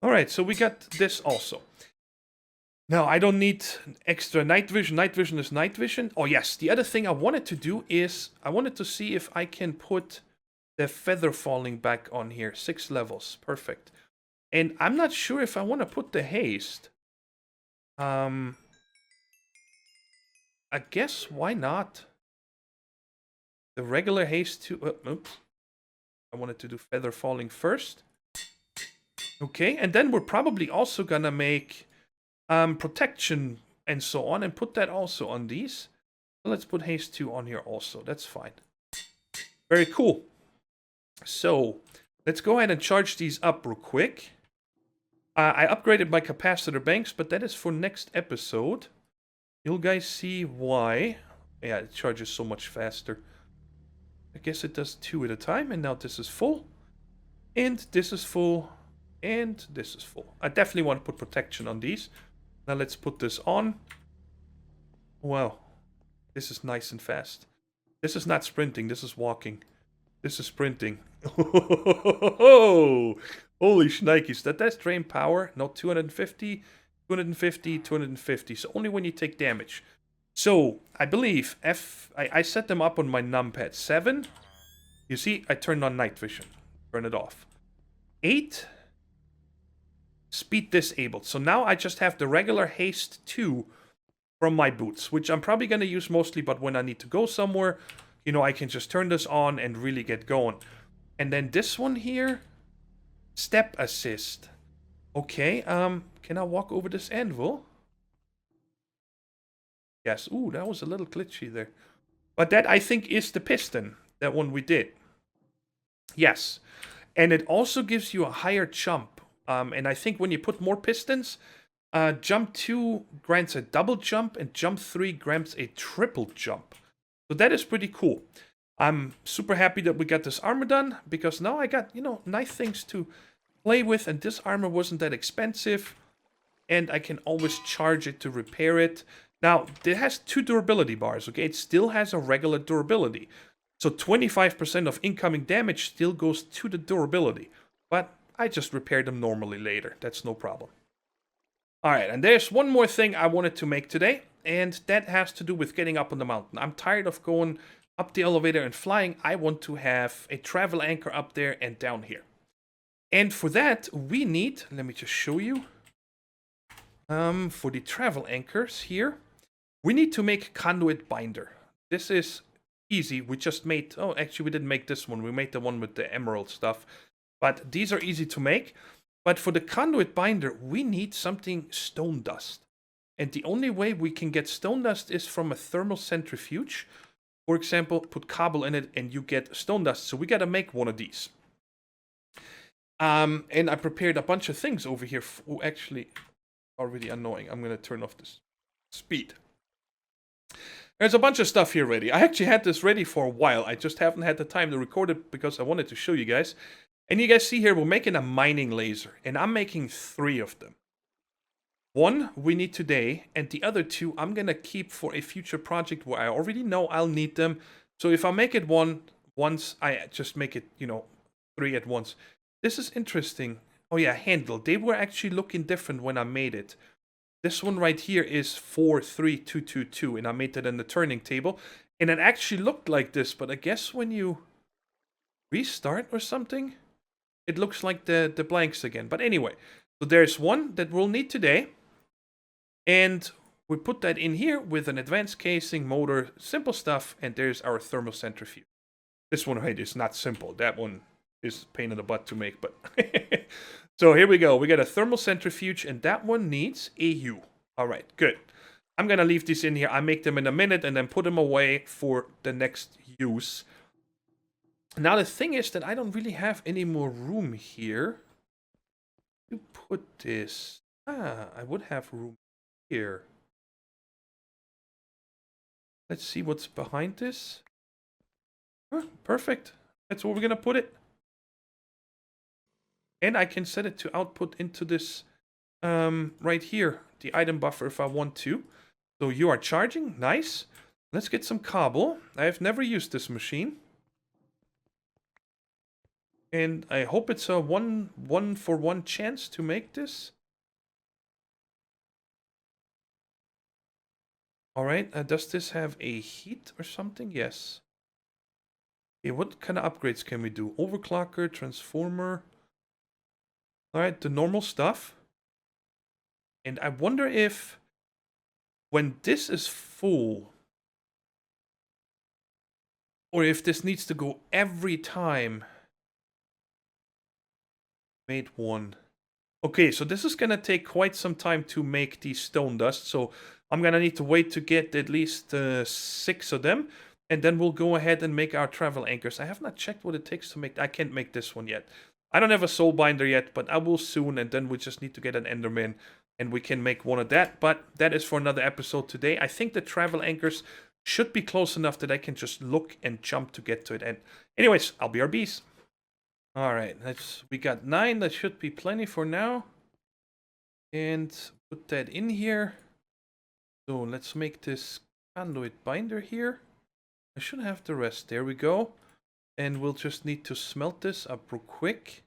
Alright, so we got this also. Now, I don't need extra night vision. Night vision is night vision. Oh, yes. The other thing I wanted to do is I wanted to see if I can put the feather falling back on here. 6 levels. Perfect. And I'm not sure if I want to put the haste. I guess why not? The regular haste to... oops. I wanted to do feather falling first. Okay, and then we're probably also gonna make... protection and so on, and put that also on these. So let's put haste 2 on here also. That's fine. Very cool. So let's go ahead and charge these up real quick. I upgraded my capacitor banks, but that is for next episode. You'll guys see why. Yeah, it charges so much faster. I guess it does 2 at a time, and now this is full. And this is full. And this is full. I definitely want to put protection on these. Now let's put this on. Wow. This is nice and fast. This is not sprinting, this is walking. This is sprinting. Holy shnikes. That's drain power. No, 250, 250, 250. So only when you take damage. So, I believe I set them up on my numpad. 7. You see, I turned on night vision. Turn it off. 8. Speed disabled. So now I just have the regular haste 2 from my boots, which I'm probably going to use mostly, but when I need to go somewhere, you know, I can just turn this on and really get going. And then this one here, step assist. Okay, can I walk over this anvil? Yes, ooh, that was a little glitchy there. But that, I think, is the piston, that one we did. Yes, and it also gives you a higher jump. And I think when you put more pistons, jump 2 grants a double jump, and jump 3 grants a triple jump. So that is pretty cool. I'm super happy that we got this armor done, because now I got, you know, nice things to play with, and this armor wasn't that expensive, and I can always charge it to repair it. Now, it has 2 durability bars, okay? It still has a regular durability. So 25% of incoming damage still goes to the durability. But I just repair them normally later. That's no problem. Alright, and there's one more thing I wanted to make today, and that has to do with getting up on the mountain. I'm tired of going up the elevator and flying. I want to have a travel anchor up there and down here. And for that, we need, let me just show you, for the travel anchors here, we need to make conduit binder. This is easy. We just made, oh, actually we didn't make this one. We made the one with the emerald stuff. But these are easy to make. But for the conduit binder, we need something stone dust. And the only way we can get stone dust is from a thermal centrifuge. For example, put cobble in it and you get stone dust. So we got to make one of these. And I prepared a bunch of things over here. Oh, actually, already annoying. I'm going to turn off this speed. There's a bunch of stuff here ready. I actually had this ready for a while. I just haven't had the time to record it because I wanted to show you guys. And you guys see here, we're making a mining laser. And I'm making 3 of them. 1 we need today, and the other 2 I'm going to keep for a future project where I already know I'll need them. So if I make it once, I just make it, you know, 3 at once. This is interesting. Oh yeah, handle. They were actually looking different when I made it. This one right here is 43222, and I made that in the turning table. And it actually looked like this, but I guess when you restart or something, it looks like the blanks again. But anyway, so there's one that we'll need today. And we put that in here with an advanced casing, motor, simple stuff, and there's our thermal centrifuge. This one right is not simple. That one is a pain in the butt to make, but... So here we go. We got a thermal centrifuge, and that one needs a U. All right, good. I'm going to leave these in here. I make them in a minute and then put them away for the next use. Now, the thing is that I don't really have any more room here to put this. I would have room here. Let's see what's behind this. Perfect. That's where we're going to put it. And I can set it to output into this right here, the item buffer if I want to. So you are charging, nice. Let's get some cobble. I have never used this machine. And I hope it's a one for one chance to make this. Alright, does this have a heat or something? Yes. Okay, what kind of upgrades can we do? Overclocker, transformer. Alright, the normal stuff. And I wonder if when this is full, or if this needs to go every time. Made 1. Okay, so this is going to take quite some time to make these stone dust. So I'm going to need to wait to get at least 6 of them. And then we'll go ahead and make our travel anchors. I have not checked what it takes to make... I can't make this one yet. I don't have a soul binder yet, but I will soon, and then we just need to get an enderman, and we can make one of that. But that is for another episode today. I think the travel anchors should be close enough that I can just look and jump to get to it. And anyways, I'll be RBs. Alright, we got 9. That should be plenty for now. And put that in here. So let's make this conduit binder here. I should have the rest. There we go. And we'll just need to smelt this up real quick.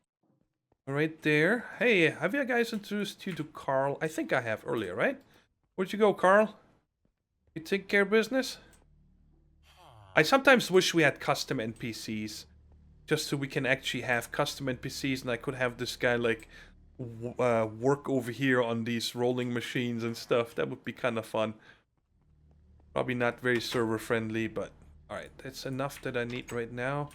Right there. Hey, have you guys introduced you to Carl? I think I have earlier, right? Where'd you go, Carl? You take care of business? I sometimes wish we had custom NPCs. Just so we can actually have custom NPCs, and I could have this guy, like, work over here on these rolling machines and stuff. That would be kind of fun. Probably not very server friendly, but alright, that's enough that I need right now.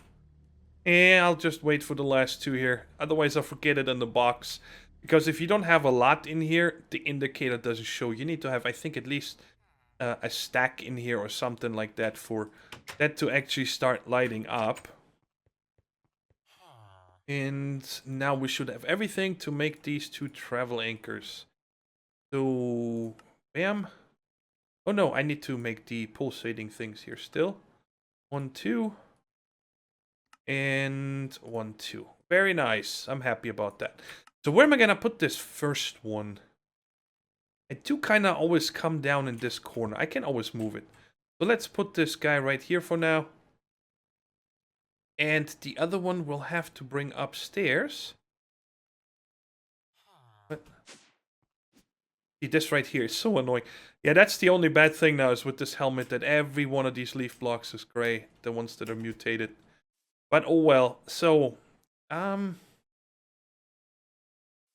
And I'll just wait for the last two here. Otherwise, I'll forget it in the box. Because if you don't have a lot in here, the indicator doesn't show. You need to have, I think, at least a stack in here or something like that for that to actually start lighting up. And now we should have everything to make these two travel anchors. So, bam. Oh no, I need to make the pulsating things here still. 1, 2. And 1, 2. Very nice. I'm happy about that. So where am I gonna put this first one? I do kind of always come down in this corner. I can always move it. So let's put this guy right here for now. And the other one we'll have to bring upstairs. But see, this right here is so annoying. Yeah, that's the only bad thing now is with this helmet that every one of these leaf blocks is gray. The ones that are mutated. But oh well. So, and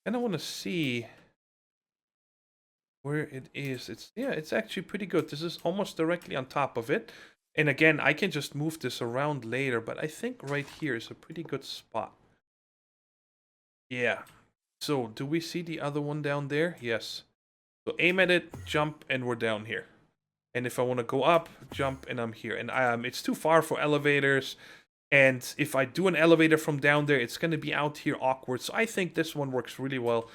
I want to see where it is. It's actually pretty good. This is almost directly on top of it. And again, I can just move this around later, but I think right here is a pretty good spot. Yeah. So, do we see the other one down there? Yes. So, aim at it, jump, and we're down here. And if I want to go up, jump, and I'm here. And it's too far for elevators. And if I do an elevator from down there, it's going to be out here awkward. So, I think this one works really well.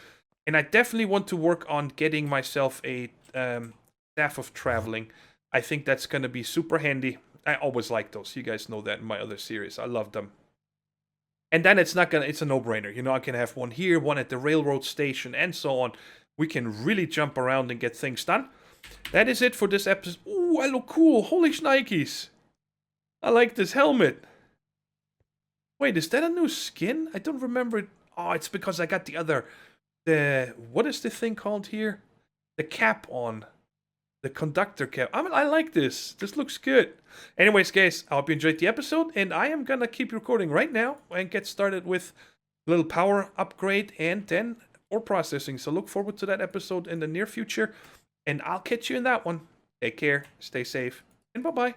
And I definitely want to work on getting myself a staff of traveling. I think that's going to be super handy. I always like those. You guys know that in my other series. I love them. And then it's a no-brainer. You know, I can have one here, one at the railroad station, and so on. We can really jump around and get things done. That is it for this episode. Ooh, I look cool. Holy shnikes. I like this helmet. Wait, is that a new skin? I don't remember it. Oh, it's because I got what is the thing called here? The cap on. The conductor cap. I like this. This looks good. Anyways, guys, I hope you enjoyed the episode. And I am going to keep recording right now and get started with a little power upgrade and then ore processing. So look forward to that episode in the near future. And I'll catch you in that one. Take care. Stay safe. And bye-bye.